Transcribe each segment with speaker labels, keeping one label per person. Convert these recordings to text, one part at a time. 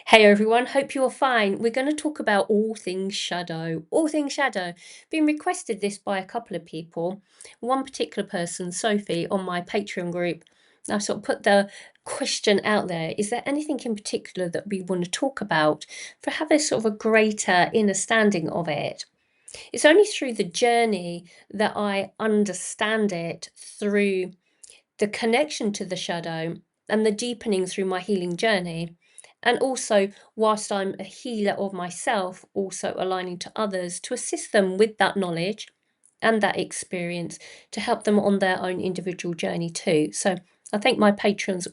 Speaker 1: Hey everyone, hope you're fine. We're going to talk about all things shadow. All things shadow. Been requested this by a couple of people. One particular person, Sophie, on my Patreon group. I sort of put the question out there. Is there anything in particular that we want to talk about for having sort of a greater understanding of it? It's only through the journey that I understand it, through the connection to the shadow and the deepening through my healing journey. And also, whilst I'm a healer of myself, also aligning to others to assist them with that knowledge and that experience to help them on their own individual journey too. So I thank my patrons,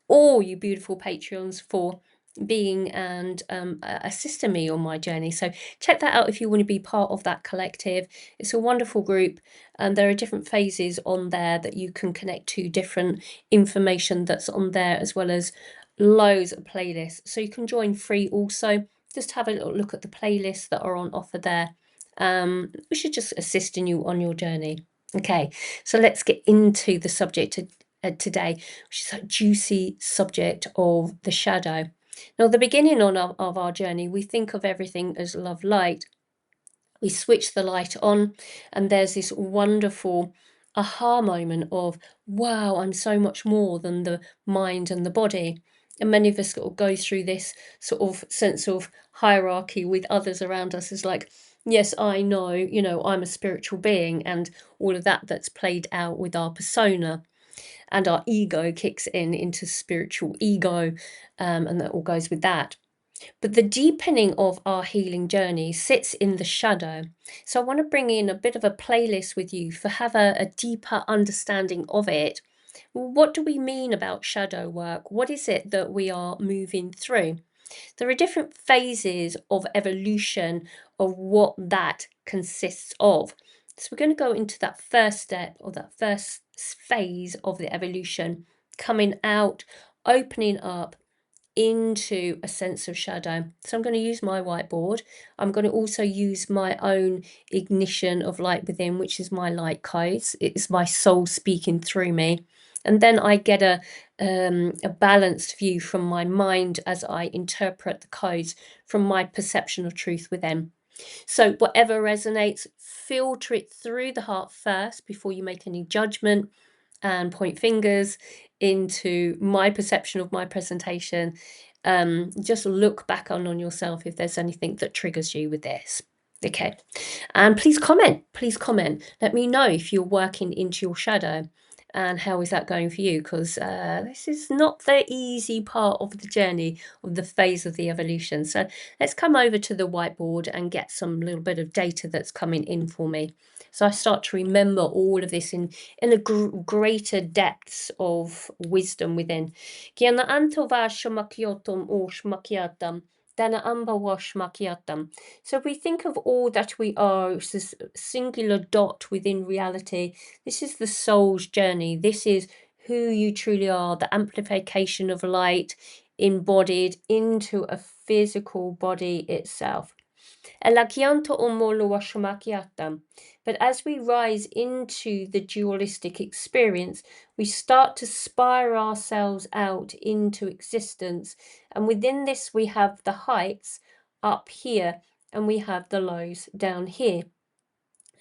Speaker 1: all you beautiful patrons, for being and assisting me on my journey. So check that out if you want to be part of that collective. It's a wonderful group, and there are different phases on there that you can connect to, different information that's on there, as well as loads of playlists. So you can join free also. Just have a little look at the playlists that are on offer there. We should just assisting you on your journey. Okay, so let's get into the subject today, which is that juicy subject of the shadow. Now, the beginning of our journey, we think of everything as love light. We switch the light on, and there's this wonderful aha moment of, wow, I'm so much more than the mind and the body. And many of us sort of go through this sort of sense of hierarchy with others around us, as like, yes, I know, I'm a spiritual being, and all of that that's played out with our persona, and our ego kicks in into spiritual ego, and that all goes with that. But the deepening of our healing journey sits in the shadow. So I want to bring in a bit of a playlist with you for have a deeper understanding of it. What do we mean about shadow work? What is it that we are moving through? There are different phases of evolution of what that consists of. So we're going to go into that first step, or that first phase of the evolution, coming out, opening up into a sense of shadow. So I'm going to use my whiteboard. I'm going to also use my own ignition of light within, which is my light codes. It's my soul speaking through me. And then I get a balanced view from my mind as I interpret the codes from my perception of truth within. So whatever resonates, filter it through the heart first before you make any judgment and point fingers into my perception of my presentation. Just look back on yourself if there's anything that triggers you with this. Okay, and please comment. Let me know if you're working into your shadow and how is that going for you, because this is not the easy part of the journey of the phase of the evolution. So let's come over to the whiteboard and get some little bit of data that's coming in for me. So I start to remember all of this in a greater depths of wisdom within. Kiana antova shmakiotum or shmakiatam, dana amba wa shmakiatam. So if we think of all that we are, it's this singular dot within reality. This is the soul's journey. This is who you truly are, the amplification of light embodied into a physical body itself. But as we rise into the dualistic experience, we start to spiral ourselves out into existence. And within this, we have the heights up here and we have the lows down here.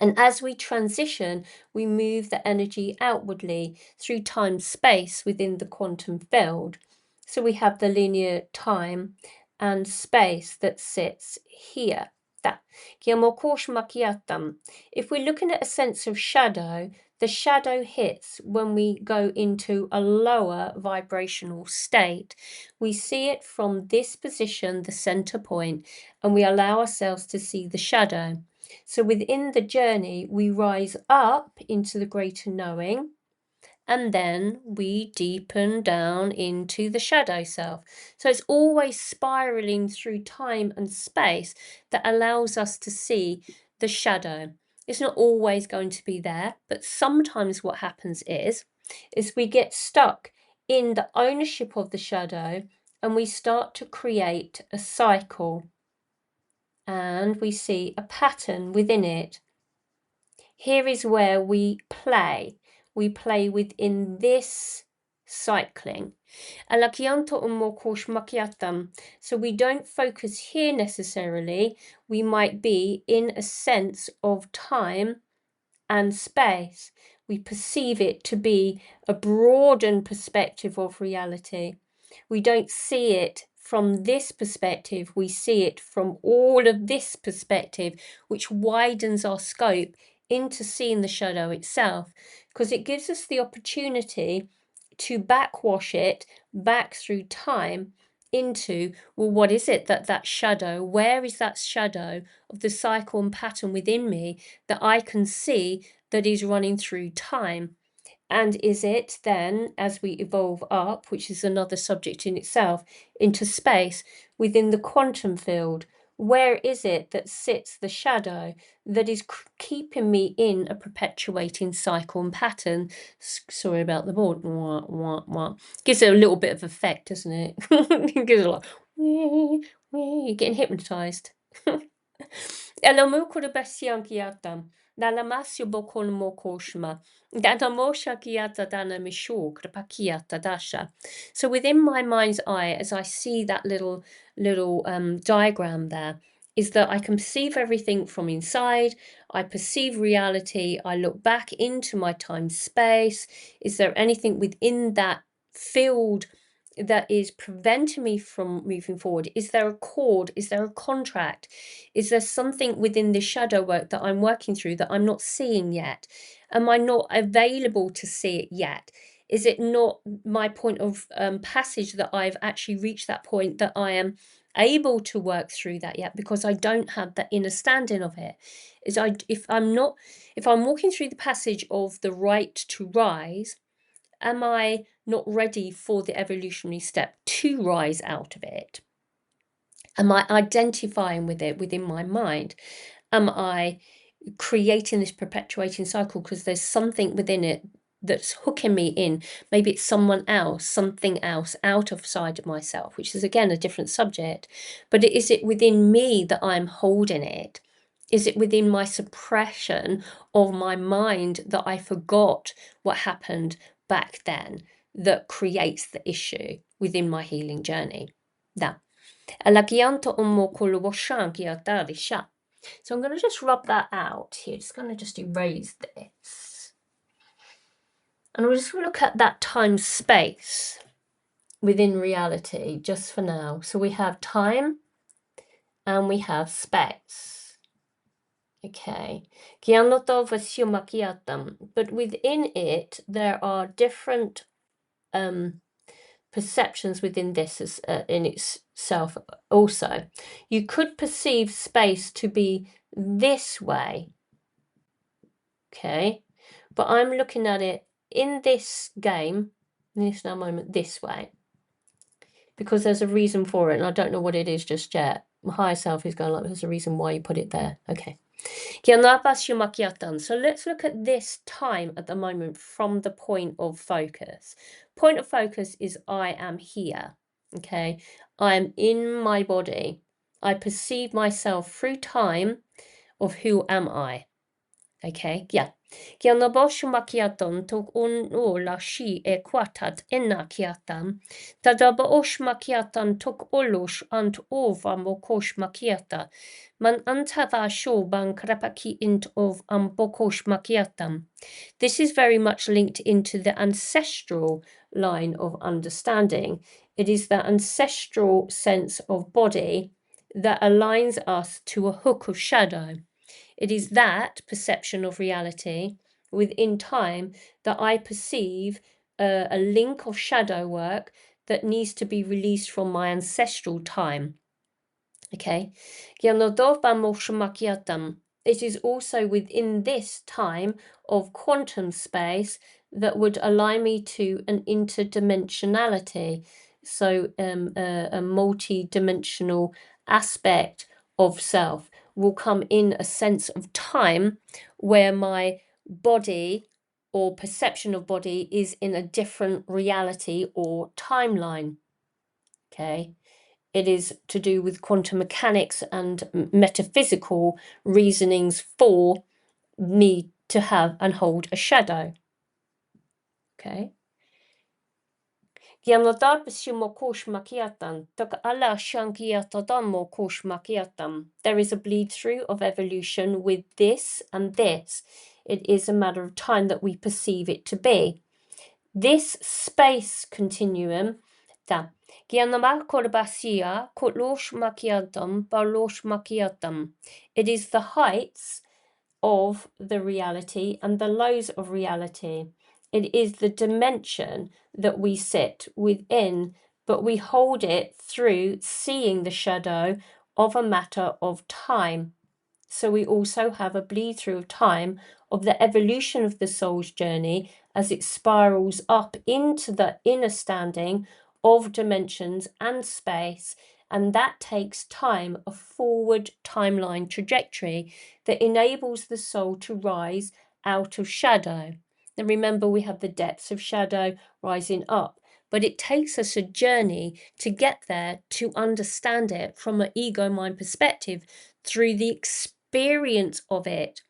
Speaker 1: And as we transition, we move the energy outwardly through time space within the quantum field. So we have the linear time and space that sits here. If we're looking at a sense of shadow, the shadow hits when we go into a lower vibrational state. We see it from this position, the center point, and we allow ourselves to see the shadow. So within the journey, we rise up into the greater knowing, and then we deepen down into the shadow self. So it's always spiraling through time and space that allows us to see the shadow. It's not always going to be there, but sometimes what happens is we get stuck in the ownership of the shadow, and we start to create a cycle, and we see a pattern within it. Here is where we play. We play within this cycling. Alakianto umokosh makiatam. So we don't focus here necessarily. We might be in a sense of time and space. We perceive it to be a broadened perspective of reality. We don't see it from this perspective, we see it from all of this perspective, which widens our scope into seeing the shadow itself, because it gives us the opportunity to backwash it back through time into, well, what is it that shadow, where is that shadow of the cycle and pattern within me that I can see that is running through time? And is it then, as we evolve up, which is another subject in itself, into space within the quantum field, where is it that sits the shadow that is keeping me in a perpetuating cycle and pattern? Sorry about the board. Wah, wah, wah. Gives it a little bit of effect, doesn't it? It gives it like, you're getting hypnotized. Elamu kurabasiankiatam. Dalamasio bokon mokoshma. Dadamoshakiata dana mishu krapakiata dasha. So within my mind's eye, as I see that little diagram there, is that I can perceive everything from inside. I perceive reality. I look back into my time space. Is there anything within that field that is preventing me from moving forward? Is there a cord? Is there a contract? Is there something within the shadow work that I'm working through that I'm not seeing yet? Am I not available to see it yet? Is it not my point of passage that I've actually reached that point that I am able to work through that yet, because I don't have that inner standing of it? If I'm walking through the passage of the right to rise, am I not ready for the evolutionary step to rise out of it? Am I identifying with it within my mind? Am I creating this perpetuating cycle because there's something within it that's hooking me in? Maybe it's someone else, something else out of side of myself, which is again a different subject. But is it within me that I'm holding it? Is it within my suppression of my mind that I forgot what happened back then that creates the issue within my healing journey? Now, so I'm going to just rub that out here. Just going to just erase this. And we'll just look at that time space within reality just for now. So we have time and we have space. Okay. But within it, there are different perceptions within this as, in itself also. You could perceive space to be this way, okay, but I'm looking at it in this game, in this now moment, this way, because there's a reason for it, and I don't know what it is just yet. My higher self is going like, there's a reason why you put it there. Okay. So let's look at this time at the moment from the point of focus. Point of focus is I am here. Okay, I am in my body. I perceive myself through time of who am I. Okay, yeah. Kianaboshmakiaton tok on la shi e quatat enakiatam. Tadaboshmakiatan tok olosh ant ova mokoshmakiata. Man antava sho ban krapaki int of bokoshmakiatam. This is very much linked into the ancestral line of understanding. It is the ancestral sense of body that aligns us to a hook of shadow. It is that perception of reality within time that I perceive a link of shadow work that needs to be released from my ancestral time. Okay. It is also within this time of quantum space that would align me to an interdimensionality. So a multi-dimensional aspect of self will come in a sense of time where my body or perception of body is in a different reality or timeline. Okay. It is to do with quantum mechanics and metaphysical reasonings for me to have and hold a shadow. Okay. There is a bleed through of evolution with this and this. It is a matter of time that we perceive it to be. This space continuum, it is the heights of the reality and the lows of reality. It is the dimension that we sit within, but we hold it through seeing the shadow of a matter of time. So we also have a bleed through of time of the evolution of the soul's journey as it spirals up into the inner standing of dimensions and space. And that takes time, a forward timeline trajectory that enables the soul to rise out of shadow. And remember, we have the depths of shadow rising up, but it takes us a journey to get there, to understand it from an ego mind perspective through the experience of it.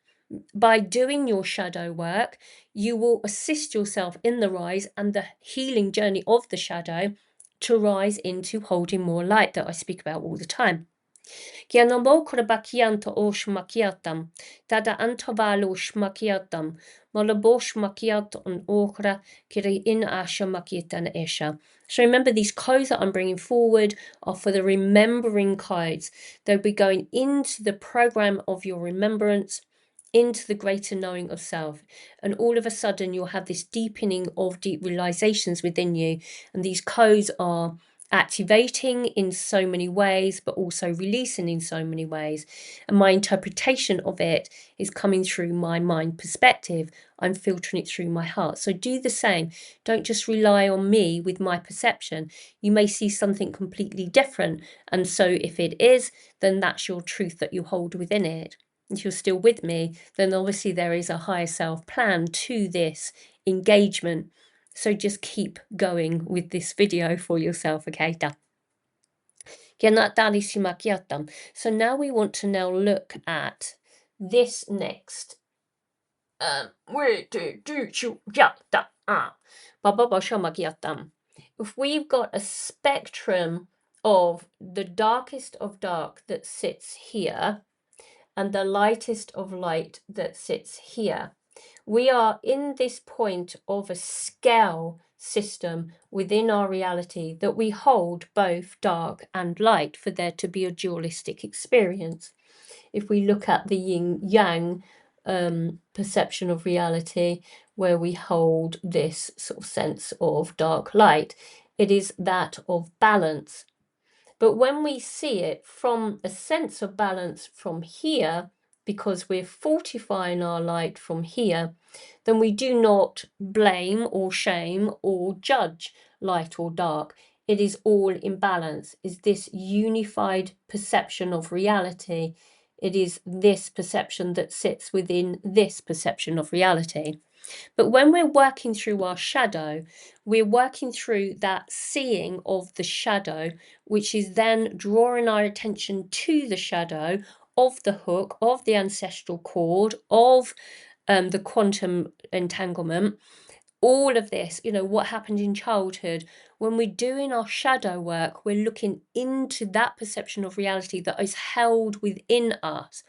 Speaker 1: By doing your shadow work, you will assist yourself in the rise and the healing journey of the shadow to rise into holding more light that I speak about all the time. Tada antovalo shmakiatam, malabosh makiat on okra, kiri in asha makiatan esha. So remember, these codes that I'm bringing forward are for the remembering codes. They'll be going into the program of your remembrance, into the greater knowing of self. And all of a sudden, you'll have this deepening of deep realizations within you. And these codes are activating in so many ways, but also releasing in so many ways. And my interpretation of it is coming through my mind perspective. I'm filtering it through my heart. So do the same. Don't just rely on me with my perception. You may see something completely different. And so if it is, then that's your truth that you hold within it. If you're still with me, then obviously there is a higher self plan to this engagement. So just keep going with this video for yourself, okay? So now we want to now look at this next. If we've got a spectrum of the darkest of dark that sits here and the lightest of light that sits here, we are in this point of a scale system within our reality that we hold both dark and light for there to be a dualistic experience. If we look at the yin yang perception of reality, where we hold this sort of sense of dark light, it is that of balance. But when we see it from a sense of balance from here, because we're fortifying our light from here, then we do not blame or shame or judge light or dark. It is all in balance. Is this unified perception of reality? It is this perception that sits within this perception of reality. But when we're working through our shadow, we're working through that seeing of the shadow, which is then drawing our attention to the shadow of the hook, of the ancestral cord, of the quantum entanglement. All of this, what happened in childhood. When we're doing our shadow work, we're looking into that perception of reality that is held within us,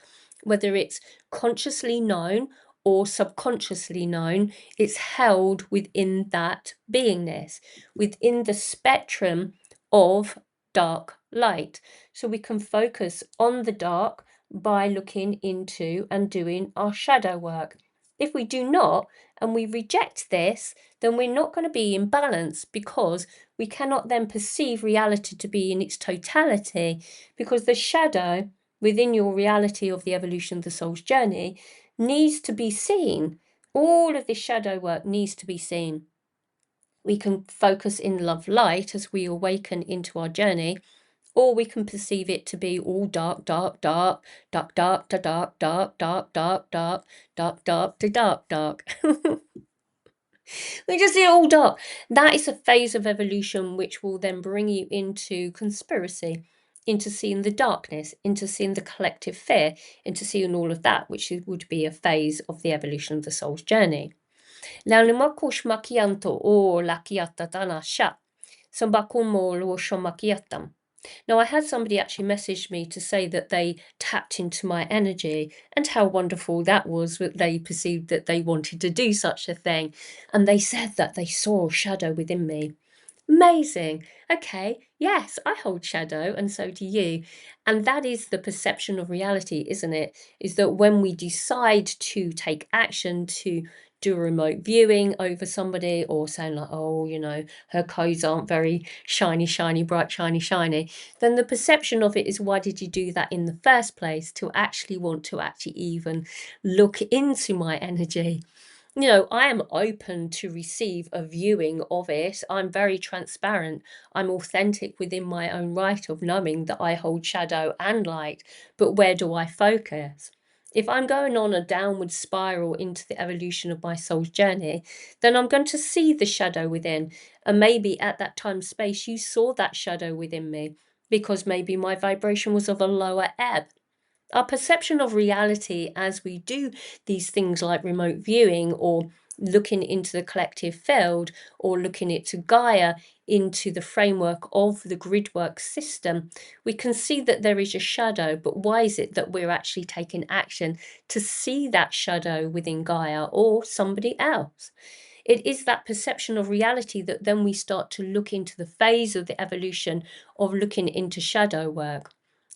Speaker 1: whether it's consciously known or subconsciously known. It's held within that beingness, within the spectrum of dark light. So we can focus on the dark by looking into and doing our shadow work. If we do not, and we reject this, then we're not going to be in balance, because we cannot then perceive reality to be in its totality, because the shadow within your reality of the evolution of the soul's journey needs to be seen. All of this shadow work needs to be seen. We can focus in love light as we awaken into our journey, or we can perceive it to be all dark, dark, dark, dark, dark, to dark, dark, dark, dark, dark, dark, dark, to dark, dark. We just see it all dark. That is a phase of evolution which will then bring you into conspiracy, into seeing the darkness, into seeing the collective fear, into seeing all of that, which would be a phase of the evolution of the soul's journey. Now, Sambakumo shomakiatam. Now, I had somebody actually message me to say that they tapped into my energy and how wonderful that was, that they perceived that they wanted to do such a thing. And they said that they saw a shadow within me. Amazing. Okay. Yes, I hold shadow, and so do you. And that is the perception of reality, isn't it? Is that when we decide to take action to do a remote viewing over somebody, or saying like, oh, her clothes aren't very shiny, shiny, bright, shiny, shiny, then the perception of it is, why did you do that in the first place? To actually want to actually even look into my energy. I am open to receive a viewing of it. I'm very transparent. I'm authentic within my own right of knowing that I hold shadow and light. But where do I focus? If I'm going on a downward spiral into the evolution of my soul's journey, then I'm going to see the shadow within. And maybe at that time space, you saw that shadow within me because maybe my vibration was of a lower ebb. Our perception of reality as we do these things like remote viewing, or looking into the collective field, or looking into Gaia, into the framework of the grid work system, we can see that there is a shadow. But why is it that we're actually taking action to see that shadow within Gaia or somebody else? It is that perception of reality that then we start to look into the phase of the evolution of looking into shadow work.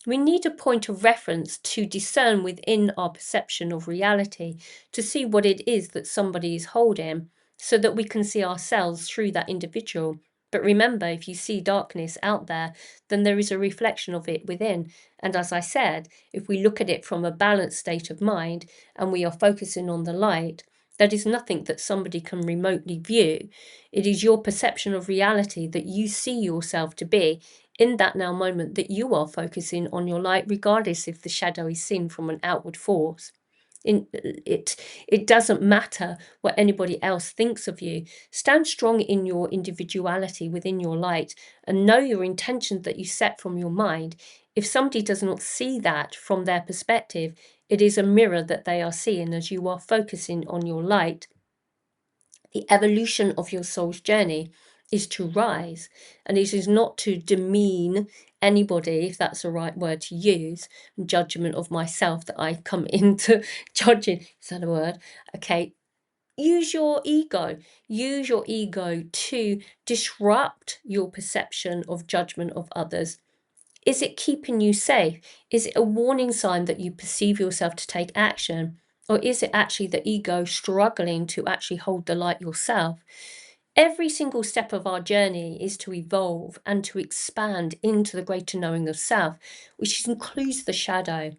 Speaker 1: We need a point of reference to discern within our perception of reality, to see what it is that somebody is holding, so that we can see ourselves through that individual. But remember, if you see darkness out there, then there is a reflection of it within. And as I said, if we look at it from a balanced state of mind and we are focusing on the light, that is nothing that somebody can remotely view. It is your perception of reality that you see yourself to be in that now moment, that you are focusing on your light, regardless if the shadow is seen from an outward force. It doesn't matter what anybody else thinks of you. Stand strong in your individuality within your light, and know your intentions that you set from your mind. If somebody does not see that from their perspective, it is a mirror that they are seeing as you are focusing on your light. The evolution of your soul's journey is to rise, and it is not to demean anybody, if that's the right word to use. Judgment of myself, that I come into judging, is that a word? Okay. Use your ego to disrupt your perception of judgment of others. Is it keeping you safe? Is it a warning sign that you perceive yourself to take action? Or is it actually the ego struggling to actually hold the light yourself? Every single step of our journey is to evolve and to expand into the greater knowing of self, which includes the shadow.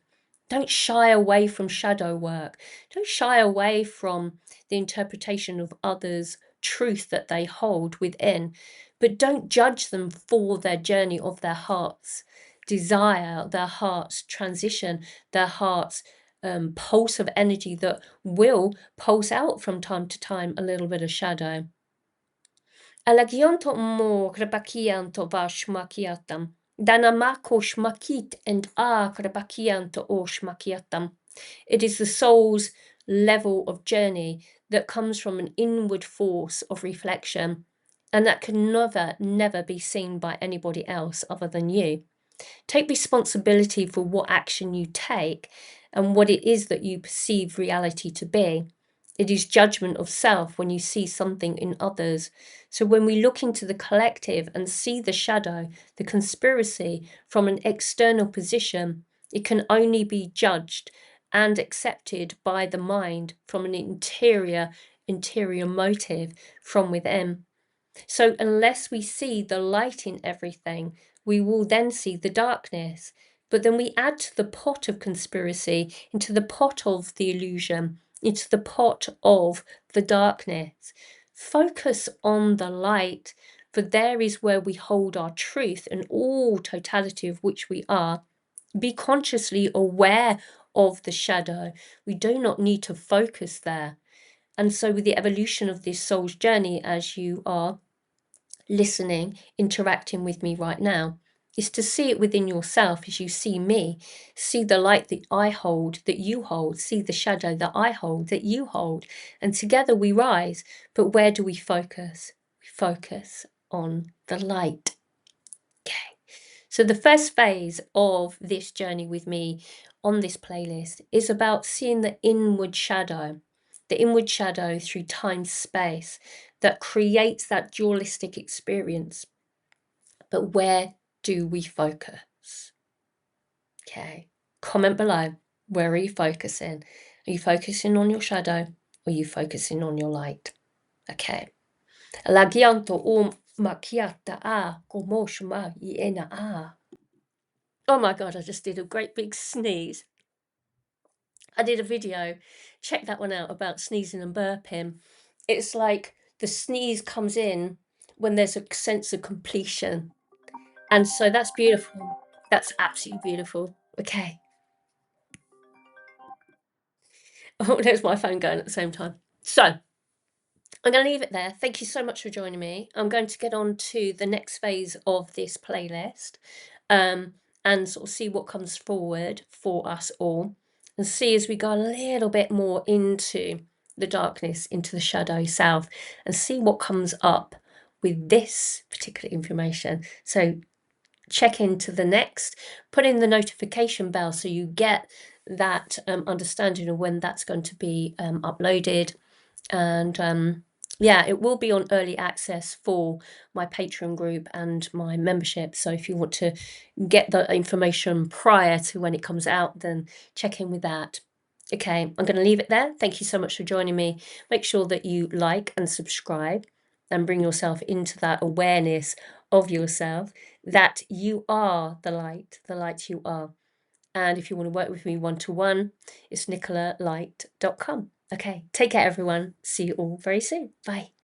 Speaker 1: Don't shy away from shadow work. Don't shy away from the interpretation of others' truth that they hold within, but don't judge them for their journey of their heart's desire, their heart's transition, their heart's pulse of energy that will pulse out from time to time a little bit of shadow. Alagionto mo krepakianto va shmakiatam. Danamako shmakit and krepakianto o shmakiatam. It is the soul's level of journey that comes from an inward force of reflection, and that can never be seen by anybody else other than you. Take responsibility for what action you take and what it is that you perceive reality to be. It is judgment of self when you see something in others. So when we look into the collective and see the shadow, the conspiracy from an external position, it can only be judged and accepted by the mind from an interior motive from within. So unless we see the light in everything, we will then see the darkness. But then we add to the pot of conspiracy, into the pot of the illusion, into the pot of the darkness. Focus on the light, for there is where we hold our truth and all totality of which we are. Be consciously aware of the shadow. We do not need to focus there. And so with the evolution of this soul's journey, as you are listening, interacting with me right now, is to see it within yourself as you see me. See the light that I hold, that you hold. See the shadow that I hold, that you hold. And together we rise. But where do we focus? We focus on the light. Okay. So the first phase of this journey with me on this playlist is about seeing the inward shadow through time space that creates that dualistic experience. But where do we focus? Okay. Comment below. Where are you focusing? Are you focusing on your shadow or are you focusing on your light? Okay. Lagianto macchiata a comoshma iena a. Oh my God, I just did a great big sneeze. I did a video, check that one out, about sneezing and burping. It's like the sneeze comes in when there's a sense of completion. And so that's beautiful. That's absolutely beautiful. Okay. Oh, there's my phone going at the same time. So I'm going to leave it there. Thank you so much for joining me. I'm going to get on to the next phase of this playlist, and sort of see what comes forward for us all, and see as we go a little bit more into the darkness, into the shadow self, and see what comes up with this particular information. So check into the next, put in the notification bell so you get that understanding of when that's going to be uploaded. And yeah, it will be on early access for my Patreon group and my membership. So if you want to get the information prior to when it comes out, then check in with that. Okay, I'm going to leave it there. Thank you so much for joining me. Make sure that you like and subscribe and bring yourself into that awareness of yourself, that you are the light you are. And if you want to work with me one-to-one, it's nicolalight.com. Okay, take care, everyone. See you all very soon. Bye.